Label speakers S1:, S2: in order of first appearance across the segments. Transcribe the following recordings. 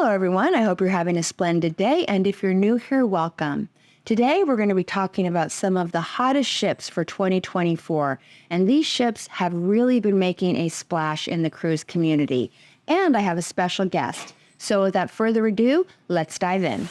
S1: Hello, everyone. I hope you're having a splendid day. And if you're new here, welcome. Today, we're going to be talking about some of the hottest ships for 2024. And these ships have really been making a splash in the cruise community. And I have a special guest. So without further ado, let's dive in.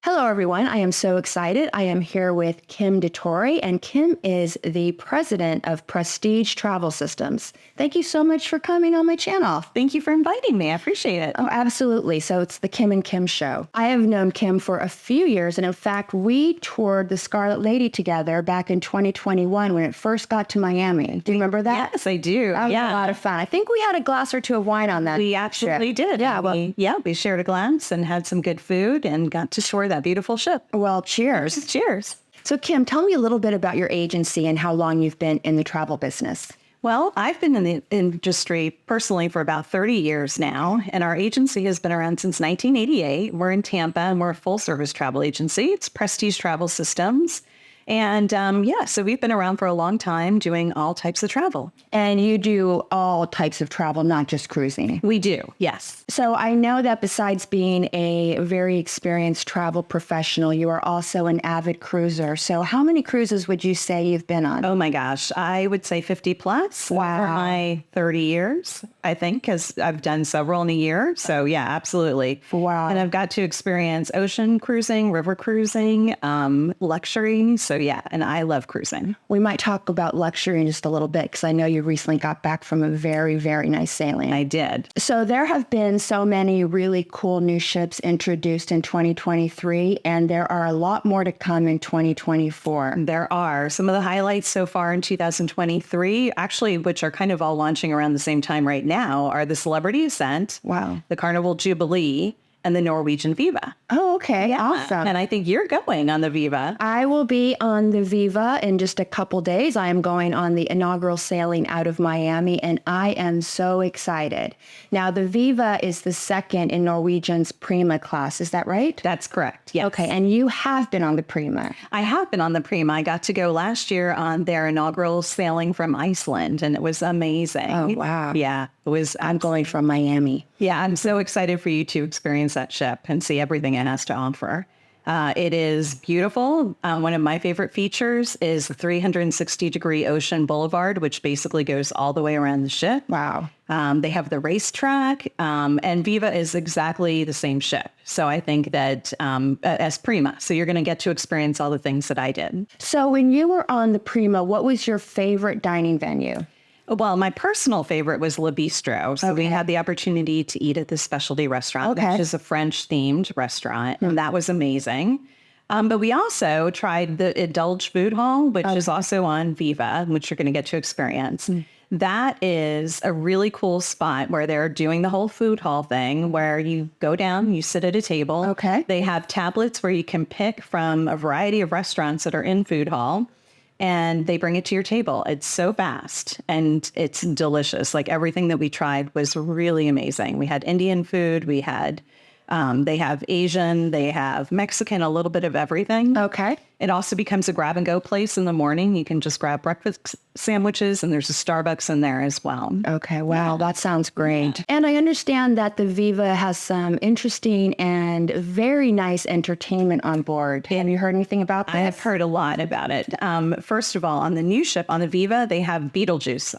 S1: Hello, everyone. I am so excited. I am here with Kim DeTore, and Kim is the president of Prestige Travel Systems. Thank you so much for coming on my channel.
S2: Thank you for inviting me. I appreciate it.
S1: Oh, absolutely. So it's the Kim and Kim show. I have known Kim for a few years, and in fact, we toured the Scarlet Lady together back in 2021 when it first got to Miami. Do you remember that?
S2: Yes, I do.
S1: That was a lot of fun. I think we had a glass or two of wine on that.
S2: We actually did.
S1: Yeah,
S2: we shared a glass and had some good food and got to tour that beautiful ship.
S1: Well, cheers.
S2: Cheers.
S1: So, Kim, tell me a little bit about your agency and how long you've been in the travel business.
S2: Well, I've been in the industry personally for about 30 years now, and our agency has been around since 1988. We're in Tampa, and we're a full-service travel agency. It's Prestige Travel Systems. And so we've been around for a long time doing all types of travel.
S1: And you do all types of travel, not just cruising.
S2: We do, yes.
S1: So I know that besides being a very experienced travel professional, you are also an avid cruiser. So how many cruises would you say you've been on?
S2: Oh my gosh, I would say 50 plus.
S1: Wow.
S2: For my 30 years, I think, because I've done several in a year. So yeah, absolutely.
S1: Wow.
S2: And I've got to experience ocean cruising, river cruising, luxury. So yeah, and I love cruising.
S1: We might talk about luxury in just a little bit because I know you recently got back from a very, very nice sailing.
S2: I did.
S1: So there have been so many really cool new ships introduced in 2023, and there are a lot more to come in 2024.
S2: There are some of the highlights so far in 2023, actually, which are kind of all launching around the same time right now, are the Celebrity Ascent,
S1: wow,
S2: the Carnival Jubilee, and the Norwegian Viva.
S1: Oh, okay. Yeah. Awesome.
S2: And I think you're going on the Viva.
S1: I will be on the Viva in just a couple days. I am going on the inaugural sailing out of Miami, and I am so excited. Now, the Viva is the second in Norwegian's Prima class. Is that right?
S2: That's correct. Yes.
S1: Okay. And you have been on the Prima.
S2: I have been on the Prima. I got to go last year on their inaugural sailing from Iceland, and it was amazing.
S1: Oh, wow.
S2: Yeah. It was.
S1: I'm going from Miami.
S2: Yeah. I'm so excited for you to experience that ship and see everything it has to offer. It is beautiful. One of my favorite features is the 360-degree ocean boulevard, which basically goes all the way around the ship.
S1: Wow.
S2: They have the racetrack, and Viva is exactly the same ship. So I think that as Prima, so you're going to get to experience all the things that I did.
S1: So when you were on the Prima, what was your favorite dining venue?
S2: Well, my personal favorite was Le Bistro. So we had the opportunity to eat at this specialty restaurant, which is a French-themed restaurant, and that was amazing. But we also tried the Indulge Food Hall, which is also on Viva, which you're going to get to experience. That is a really cool spot where they're doing the whole food hall thing, where you go down, you sit at a table.
S1: Okay.
S2: They have tablets where you can pick from a variety of restaurants that are in food hall, and they bring it to your table. It's so fast and it's delicious. Like everything that we tried was really amazing. We had Indian food. We had, they have Asian, they have Mexican, a little bit of everything.
S1: Okay.
S2: It also becomes a grab and go place in the morning. You can just grab breakfast sandwiches, and there's a Starbucks in there as well.
S1: Okay, wow, that sounds great. Yeah. And I understand that the Viva has some interesting and very nice entertainment on board. Have you heard anything about this?
S2: I have heard a lot about it. First of all, on the new ship, on the Viva, they have Beetlejuice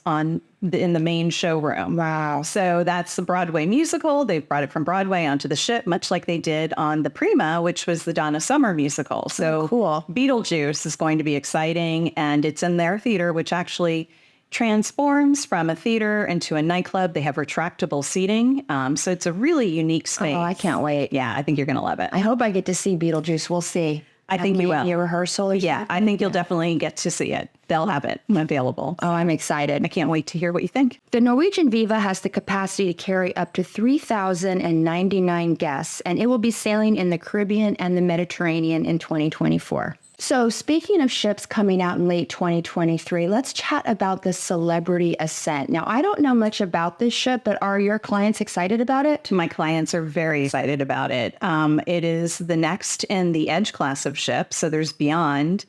S2: in the main showroom.
S1: Wow.
S2: So that's the Broadway musical. They've brought it from Broadway onto the ship, much like they did on the Prima, which was the Donna Summer musical. So
S1: cool.
S2: Beetlejuice is going to be exciting, and it's in their theater, which actually transforms from a theater into a nightclub. They have retractable seating. So it's a really unique space.
S1: Oh, I can't wait.
S2: Yeah, I think you're going to love it.
S1: I hope I get to see Beetlejuice. We'll see.
S2: I think you will.
S1: Your rehearsal?
S2: Yeah, I think you'll definitely get to see it. they'll have it available.
S1: Oh, I'm excited.
S2: I can't wait to hear what you think.
S1: The Norwegian Viva has the capacity to carry up to 3,099 guests, and it will be sailing in the Caribbean and the Mediterranean in 2024. So speaking of ships coming out in late 2023, let's chat about the Celebrity Ascent. Now, I don't know much about this ship, but are your clients excited about it?
S2: My clients are very excited about it. It is the next in the Edge class of ships. So there's Beyond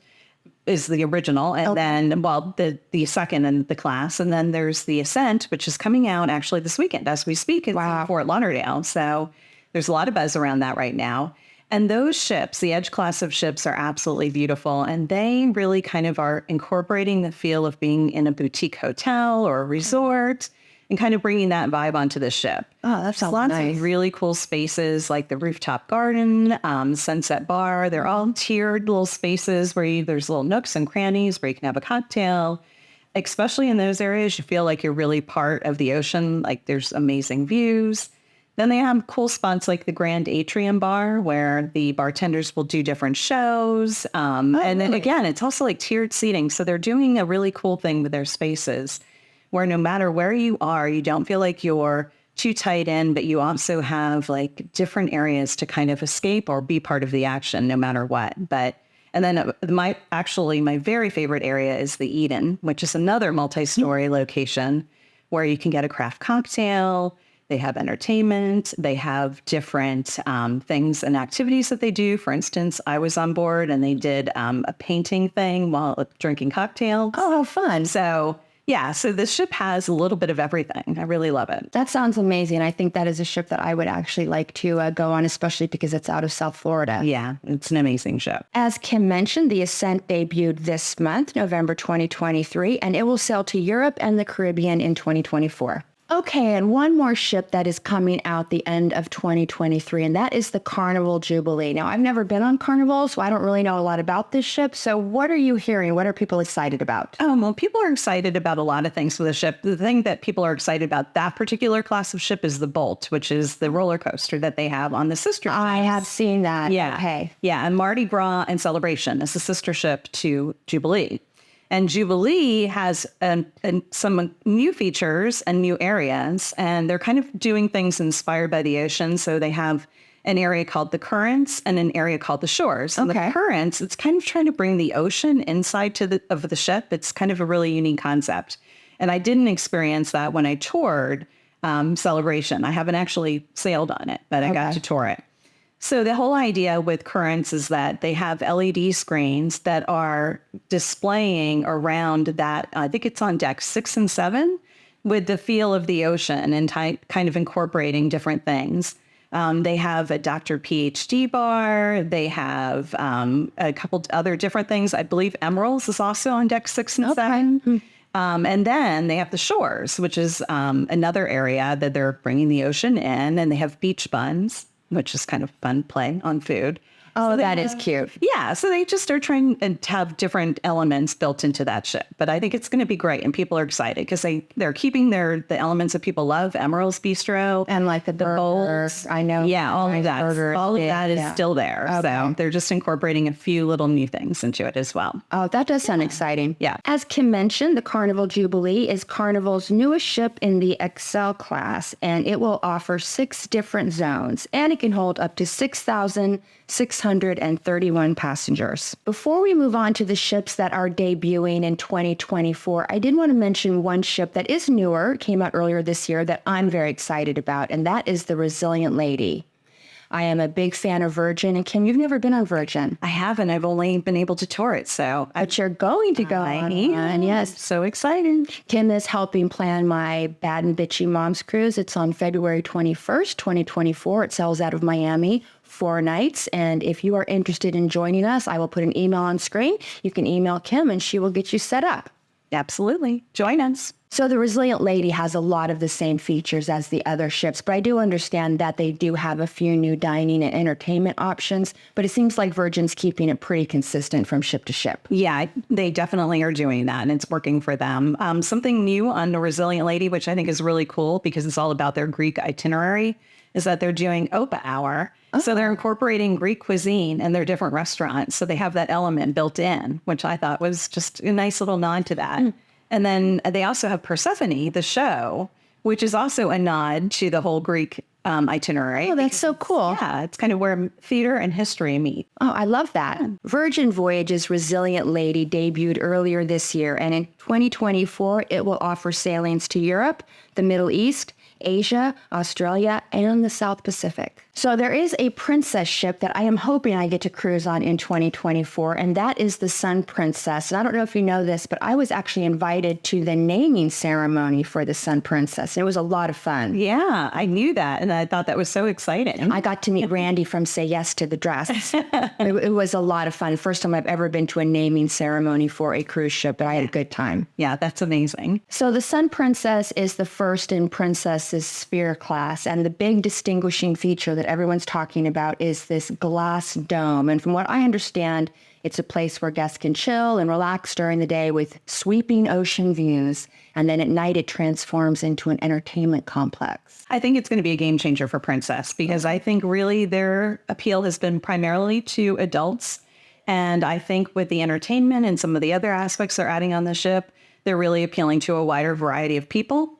S2: is the original, and then, well, the second in the class. And then there's the Ascent, which is coming out actually this weekend as we speak in Fort Lauderdale. So there's a lot of buzz around that right now. And those ships, the Edge class of ships, are absolutely beautiful. And they really kind of are incorporating the feel of being in a boutique hotel or a resort and kind of bringing that vibe onto the ship.
S1: Oh, that sounds
S2: lots
S1: nice.
S2: of really cool spaces like the rooftop garden, sunset bar. They're all tiered little spaces where there's little nooks and crannies where you can have a cocktail. Especially in those areas, you feel like you're really part of the ocean. Like there's amazing views. Then they have cool spots like the Grand Atrium Bar where the bartenders will do different shows. And then again, it's also like tiered seating. So they're doing a really cool thing with their spaces where no matter where you are, you don't feel like you're too tight in, but you also have like different areas to kind of escape or be part of the action no matter what. And then my very favorite area is the Eden, which is another multi-story location where you can get a craft cocktail. They have entertainment. They have different things and activities that they do. For instance, I was on board and they did a painting thing while drinking cocktails.
S1: Oh, how fun.
S2: So yeah, so this ship has a little bit of everything. I really love it.
S1: That sounds amazing. I think that is a ship that I would actually like to go on, especially because it's out of South Florida.
S2: Yeah, it's an amazing ship.
S1: As Kim mentioned, the Ascent debuted this month, November 2023, and it will sail to Europe and the Caribbean in 2024. Okay, and one more ship that is coming out the end of 2023, and that is the Carnival Jubilee. Now, I've never been on Carnival, so I don't really know a lot about this ship. So what are you hearing? What are people excited about?
S2: Well, people are excited about a lot of things with the ship. The thing that people are excited about that particular class of ship is the Bolt, which is the roller coaster that they have on the sister ship.
S1: I have seen that.
S2: Yeah.
S1: Okay.
S2: Yeah, and Mardi Gras and Celebration is the sister ship to Jubilee. And Jubilee has some new features and new areas, and they're kind of doing things inspired by the ocean. So they have an area called the Currents and an area called the Shores. And the Currents, it's kind of trying to bring the ocean inside of the ship. It's kind of a really unique concept. And I didn't experience that when I toured Celebration. I haven't actually sailed on it, but I got to tour it. So the whole idea with Currents is that they have LED screens that are displaying around that, I think it's on deck 6 and 7, with the feel of the ocean and kind of incorporating different things. They have a Dr. PhD bar. They have a couple other different things. I believe Emeralds is also on deck 6 and 7. And then they have the Shores, which is another area that they're bringing the ocean in, and they have beach buns, which is kind of fun play on food.
S1: Oh, so that is cute.
S2: Yeah. So they just are trying to have different elements built into that ship. But I think it's going to be great. And people are excited because they're keeping the elements that people love. Emerald's Bistro.
S1: And like the bowls. I know.
S2: Yeah, all of that.
S1: Burgers.
S2: All of that is still there. Okay. So they're just incorporating a few little new things into it as well.
S1: Oh, that does sound exciting.
S2: Yeah.
S1: As Kim mentioned, the Carnival Jubilee is Carnival's newest ship in the XL class, and it will offer 6 different zones, and it can hold up to 6,631 passengers. Before we move on to the ships that are debuting in 2024, I did want to mention one ship that is newer, came out earlier this year, that I'm very excited about, and that is the Resilient Lady. I am a big fan of Virgin, and Kim, you've never been on Virgin.
S2: I haven't. I've only been able to tour it,
S1: but you're going to go on. Yes,
S2: so excited.
S1: Kim is helping plan my Bad and Bitchy Moms cruise. It's on February 21st, 2024. It sails out of Miami. 4 nights. And if you are interested in joining us, I will put an email on screen. You can email Kim and she will get you set up.
S2: Absolutely. Join us.
S1: So the Resilient Lady has a lot of the same features as the other ships, but I do understand that they do have a few new dining and entertainment options, but it seems like Virgin's keeping it pretty consistent from ship to ship.
S2: Yeah, they definitely are doing that, and it's working for them. Something new on the Resilient Lady, which I think is really cool because it's all about their Greek itinerary, is that they're doing Opa Hour. So they're incorporating Greek cuisine in their different restaurants. So they have that element built in, which I thought was just a nice little nod to that. And then they also have Persephone, the show, which is also a nod to the whole Greek itinerary.
S1: Oh, that's so cool.
S2: Yeah, it's kind of where theater and history meet.
S1: Oh, I love that. Virgin Voyages Resilient Lady debuted earlier this year, and in 2024, it will offer sailings to Europe, the Middle East, Asia, Australia, and the South Pacific. So there is a princess ship that I am hoping I get to cruise on in 2024, and that is the Sun Princess. And I don't know if you know this, but I was actually invited to the naming ceremony for the Sun Princess. And it was a lot of fun.
S2: Yeah, I knew that, and I thought that was so exciting.
S1: I got to meet Randy from Say Yes to the Dress. It was a lot of fun. First time I've ever been to a naming ceremony for a cruise ship, but I had a good time.
S2: Yeah, that's amazing.
S1: So the Sun Princess is the first in Princess's Sphere class, and the big distinguishing feature that everyone's talking about is this glass dome. And from what I understand, it's a place where guests can chill and relax during the day with sweeping ocean views. And then at night, it transforms into an entertainment complex.
S2: I think it's going to be a game changer for Princess because I think really their appeal has been primarily to adults. And I think with the entertainment and some of the other aspects they're adding on the ship, they're really appealing to a wider variety of people.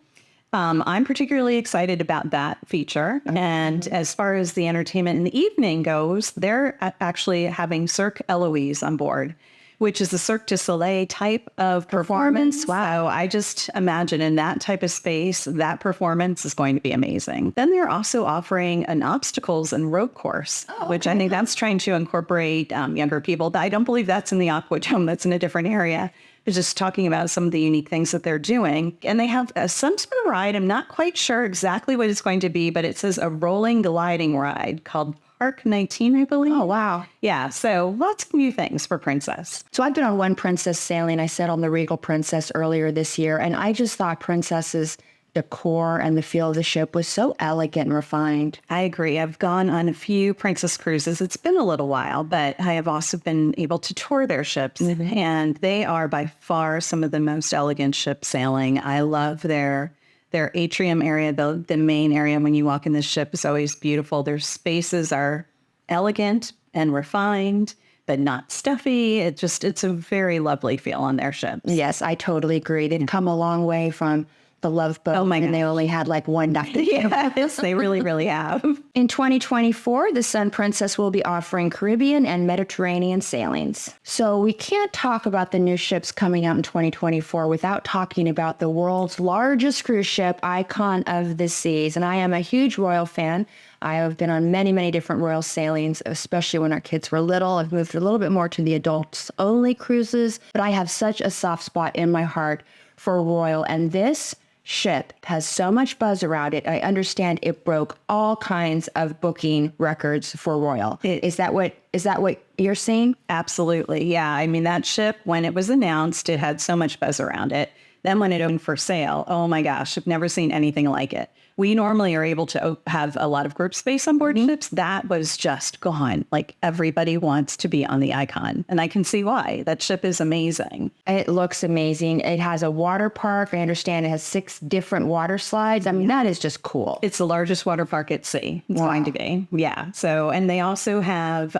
S2: I'm particularly excited about that feature. And as far as the entertainment in the evening goes, they're actually having Cirque Eloise on board, which is a Cirque du Soleil type of performance. Wow. I just imagine in that type of space, that performance is going to be amazing. Then they're also offering an obstacles and rope course, which I think that's trying to incorporate younger people. I don't believe that's in the Aqua Dome. That's in a different area. It's just talking about some of the unique things that they're doing. And they have some sort of ride. I'm not quite sure exactly what it's going to be, but it says a rolling gliding ride called Park 19, I believe.
S1: Oh, wow.
S2: Yeah. So lots of new things for Princess.
S1: So I've been on one Princess sailing. I said on the Regal Princess earlier this year, and I just thought Princess's decor and the feel of the ship was so elegant and refined.
S2: I agree. I've gone on a few Princess cruises. It's been a little while, but I have also been able to tour their ships, and they are by far some of the most elegant ships sailing. I love their atrium area, the main area when you walk in the ship is always beautiful. Their spaces are elegant and refined, but not stuffy. It's a very lovely feel on their ships.
S1: Yes, I totally agree. They've come a long way from the Love Boat.
S2: Oh my God.
S1: And they only had like one dock.
S2: Yes, they really, really have.
S1: In 2024, the Sun Princess will be offering Caribbean and Mediterranean sailings. So we can't talk about the new ships coming out in 2024 without talking about the world's largest cruise ship, Icon of the Seas. And I am a huge Royal fan. I have been on many, many different Royal sailings, especially when our kids were little. I've moved a little bit more to the adults-only cruises, but I have such a soft spot in my heart for Royal. And this ship has so much buzz around it. I understand it broke all kinds of booking records for Royal. Is that what you're seeing?
S2: Absolutely. Yeah. I mean, that ship, when it was announced, it had so much buzz around it. Then when it opened for sale, oh my gosh, I've never seen anything like it. We normally are able to have a lot of group space on board ships. That was just gone. Like everybody wants to be on the Icon. And I can see why. That ship is amazing.
S1: It looks amazing. It has a water park. I understand it has 6 different water slides. I mean, that is just cool.
S2: It's the largest water park at sea. It's going to be. Yeah. So, and they also have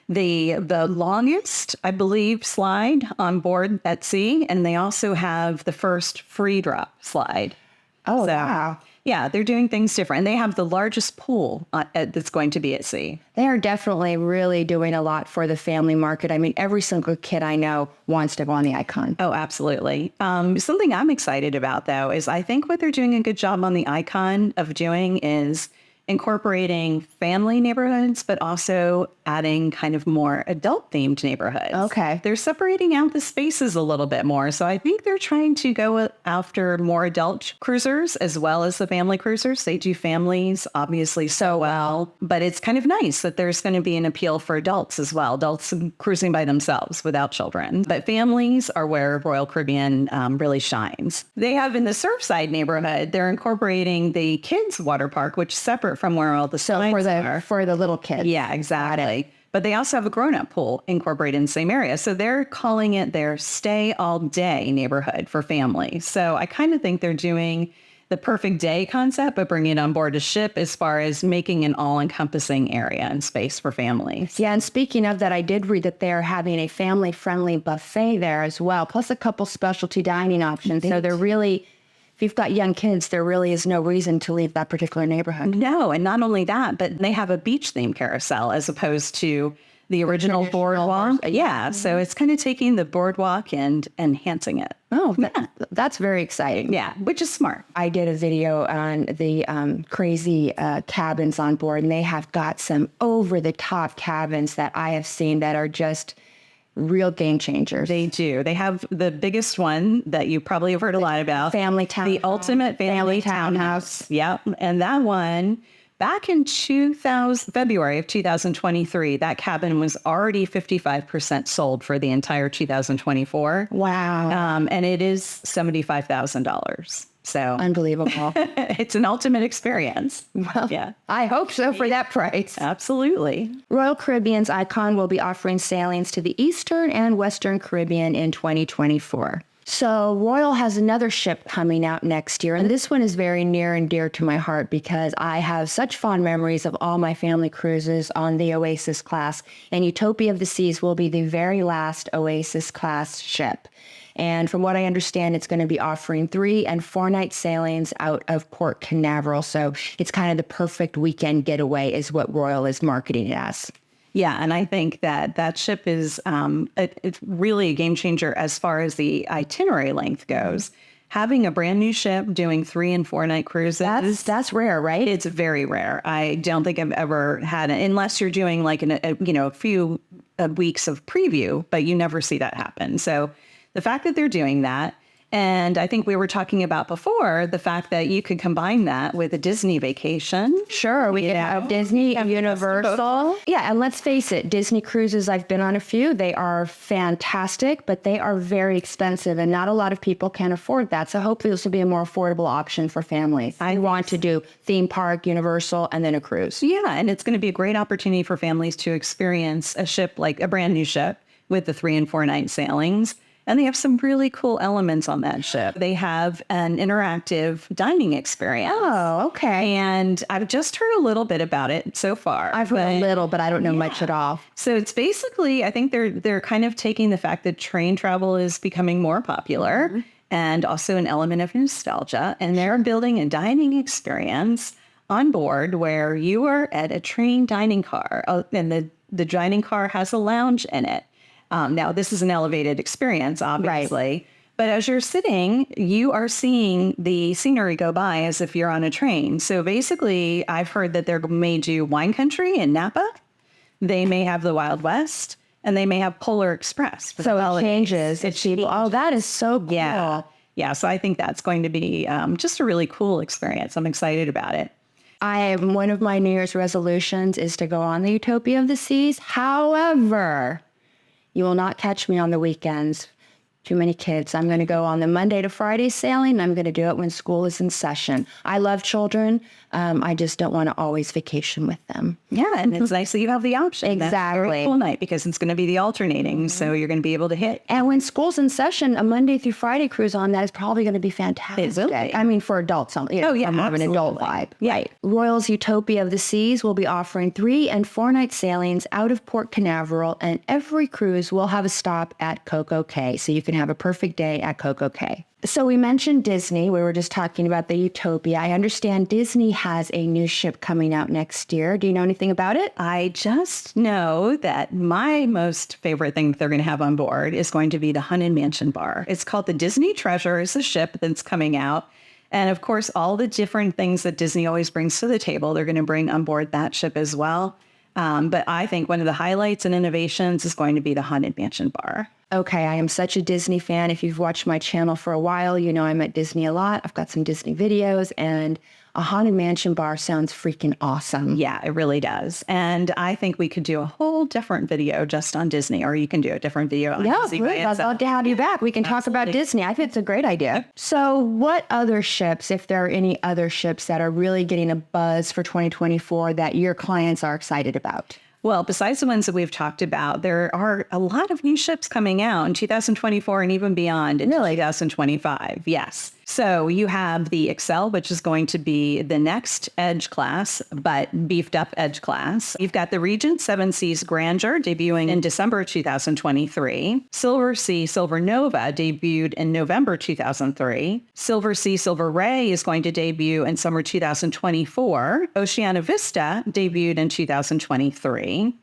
S2: the longest, I believe, slide on board at sea. And they also have the first free drop slide.
S1: Oh, so, wow.
S2: Yeah, they're doing things different. And they have the largest pool that's going to be at sea.
S1: They are definitely really doing a lot for the family market. I mean, every single kid I know wants to go on the Icon.
S2: Oh, absolutely. Something I'm excited about, though, is I think what they're doing a good job on the Icon of doing is incorporating family neighborhoods, but also adding kind of more adult themed neighborhoods.
S1: Okay.
S2: They're separating out the spaces a little bit more. So I think they're trying to go after more adult cruisers as well as the family cruisers. They do families obviously so well, but it's kind of nice that there's going to be an appeal for adults as well. Adults cruising by themselves without children. But families are where Royal Caribbean really shines. They have in the Surfside neighborhood, they're incorporating the kids water park, which is separate from where all the signs are.
S1: For the little kids.
S2: Yeah, exactly. But they also have a grown-up pool incorporated in the same area. So they're calling it their stay all day neighborhood for families. So I kind of think they're doing the perfect day concept, but bringing it on board a ship as far as making an all-encompassing area and space for families.
S1: Yeah, and speaking of that, I did read that they're having a family-friendly buffet there as well, plus a couple specialty dining options. So they're really... If you've got young kids, there really is no reason to leave that particular neighborhood.
S2: No, and not only that, but they have a beach theme carousel as opposed to the original boardwalk. Yeah, so it's kind of taking the boardwalk and enhancing it.
S1: Oh, that's very exciting.
S2: Yeah, which is smart.
S1: I did a video on the crazy cabins on board, and they have got some over-the-top cabins that I have seen that are just... real game changers.
S2: They do. They have the biggest one that you probably have heard a lot about.
S1: Family townhouse.
S2: The ultimate family townhouse. Yep. And that one, back in February of 2023, that cabin was already 55% sold for the entire 2024.
S1: Wow.
S2: And it is $75,000. So
S1: unbelievable.
S2: It's an ultimate experience.
S1: Well, yeah, I hope so for that price.
S2: Absolutely.
S1: Royal Caribbean's Icon will be offering sailings to the Eastern and Western Caribbean in 2024. So Royal has another ship coming out next year, and this one is very near and dear to my heart because I have such fond memories of all my family cruises on the Oasis class, and Utopia of the Seas will be the very last Oasis class ship. And from what I understand, it's going to be offering 3- and 4-night sailings out of Port Canaveral. So it's kind of the perfect weekend getaway is what Royal is marketing it as.
S2: Yeah, and I think that ship is it's really a game changer as far as the itinerary length goes. Having a brand new ship doing 3- and 4-night cruises.
S1: That's rare, right?
S2: It's very rare. I don't think I've ever had it, unless you're doing like a few weeks of preview, but you never see that happen. So the fact that they're doing that, and I think we were talking about before, the fact that you could combine that with a Disney vacation.
S1: Sure, we could have Disney, Universal. Yeah, and let's face it, Disney cruises, I've been on a few. They are fantastic, but they are very expensive, and not a lot of people can afford that. So hopefully this will be a more affordable option for families. I want to do theme park, Universal, and then a cruise.
S2: Yeah, and it's going to be a great opportunity for families to experience a ship, like a brand new ship with the 3- and 4-night sailings. And they have some really cool elements on that ship. They have an interactive dining experience.
S1: Oh, okay.
S2: And I've just heard a little bit about it so far.
S1: I've heard a little, but I don't know much at all.
S2: So it's basically, I think they're kind of taking the fact that train travel is becoming more popular and also an element of nostalgia. And they're building a dining experience on board where you are at a train dining car. And the dining car has a lounge in it. Now, this is an elevated experience, obviously, right. But as you're sitting, you are seeing the scenery go by as if you're on a train. So basically, I've heard that they may do wine country in Napa. They may have the Wild West, and they may have Polar Express.
S1: So it changes. Oh, that is so cool.
S2: Yeah. So I think that's going to be just a really cool experience. I'm excited about it.
S1: One of my New Year's resolutions is to go on the Utopia of the Seas. However, you will not catch me on the weekends. Too many kids. I'm going to go on the Monday to Friday sailing. I'm going to do it when school is in session. I love children. I just don't want to always vacation with them.
S2: Yeah, and it's nice that you have the option.
S1: Exactly.
S2: That's a very cool night because it's going to be the alternating, so you're going to be able to hit.
S1: And when school's in session, a Monday through Friday cruise on that is probably going to be fantastic.
S2: It will be.
S1: I mean, for adults.
S2: Oh, yeah,
S1: I'm having an adult vibe.
S2: Yeah.
S1: Right. Royal's Utopia of the Seas will be offering 3- and 4-night sailings out of Port Canaveral, and every cruise will have a stop at Coco Cay, so you can have a perfect day at Coco Cay. So we mentioned Disney. We were just talking about the Utopia. I understand Disney has a new ship coming out next year. Do you know anything about it?
S2: I just know that my most favorite thing that they're going to have on board is going to be the Haunted Mansion bar. It's called the Disney Treasure. It's a ship that's coming out. And of course, all the different things that Disney always brings to the table, they're going to bring on board that ship as well. But I think one of the highlights and innovations is going to be the Haunted Mansion bar.
S1: Okay, I am such a Disney fan. If you've watched my channel for a while, you know I'm at Disney a lot. I've got some Disney videos, and a Haunted Mansion bar sounds freaking awesome.
S2: Yeah, it really does. And I think we could do a whole different video just on Disney, or you can do a different video on Disney.
S1: Please, I'd love to have you back. We can talk about Disney. I think it's a great idea. So what other ships, if there are any other ships that are really getting a buzz for 2024 that your clients are excited about?
S2: Well, besides the ones that we've talked about, there are a lot of new ships coming out in 2024 and even beyond in 2025. Yes. So you have the Excel, which is going to be the next Edge class, but beefed up Edge class. You've got the Regent 7 Seas Grandeur debuting in December 2023. Silver Sea Silver Nova debuted in November 2003. Silver Sea Silver Ray is going to debut in summer 2024. Oceana Vista debuted in 2023.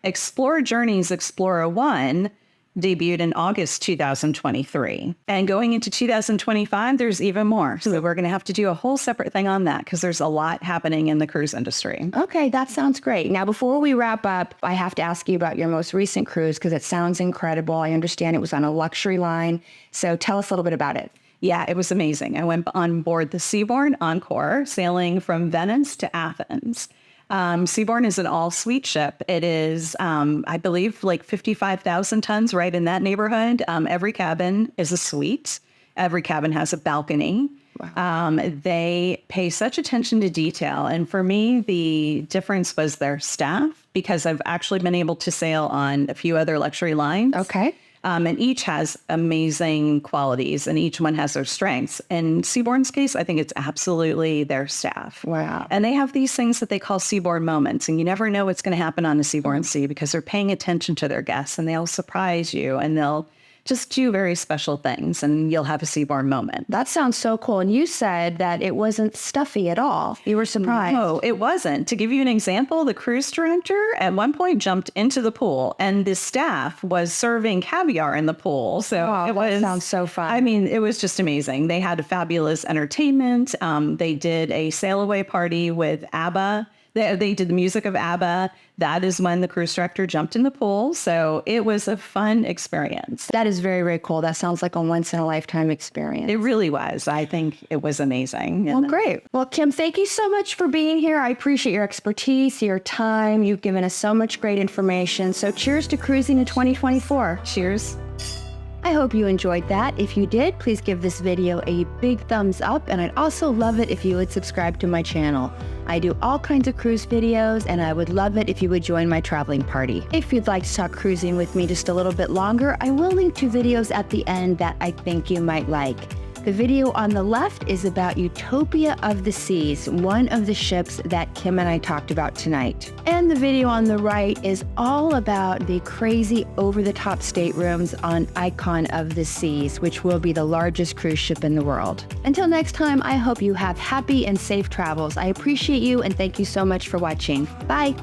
S2: Explorer Journeys Explorer 1 debuted in August 2023. And going into 2025, there's even more. So we're going to have to do a whole separate thing on that because there's a lot happening in the cruise industry.
S1: Okay, that sounds great. Now, before we wrap up, I have to ask you about your most recent cruise because it sounds incredible. I understand it was on a luxury line. So tell us a little bit about it.
S2: Yeah, it was amazing. I went on board the Seabourn Encore, sailing from Venice to Athens. Seabourn is an all-suite ship. It is, I believe, like 55,000 tons, right in that neighborhood. Every cabin is a suite. Every cabin has a balcony. Wow. They pay such attention to detail. And for me, the difference was their staff, because I've actually been able to sail on a few other luxury lines.
S1: Okay.
S2: And each has amazing qualities and each one has their strengths. In Seabourn's case, I think it's absolutely their staff.
S1: Wow.
S2: And they have these things that they call Seabourn moments. And you never know what's going to happen on a Seabourn Sea because they're paying attention to their guests and they'll surprise you and they'll just do very special things and you'll have a Seabourn moment.
S1: That sounds so cool. And you said that it wasn't stuffy at all. You were surprised.
S2: No, it wasn't. To give you an example, the cruise director at one point jumped into the pool and the staff was serving caviar in the pool. So
S1: that sounds so fun.
S2: I mean, it was just amazing. They had a fabulous entertainment. They did a sail away party with ABBA. They did the music of ABBA. That is when the cruise director jumped in the pool. So it was a fun experience.
S1: That is very, very cool. That sounds like a once-in-a-lifetime experience.
S2: It really was. I think it was amazing.
S1: Well, great. Well, Kim, thank you so much for being here. I appreciate your expertise, your time. You've given us so much great information. So cheers to cruising in 2024.
S2: Cheers.
S1: I hope you enjoyed that. If you did, please give this video a big thumbs up, and I'd also love it if you would subscribe to my channel. I do all kinds of cruise videos, and I would love it if you would join my traveling party. If you'd like to talk cruising with me just a little bit longer, I will link to videos at the end that I think you might like. The video on the left is about Utopia of the Seas, one of the ships that Kim and I talked about tonight. And the video on the right is all about the crazy over-the-top staterooms on Icon of the Seas, which will be the largest cruise ship in the world. Until next time, I hope you have happy and safe travels. I appreciate you and thank you so much for watching. Bye!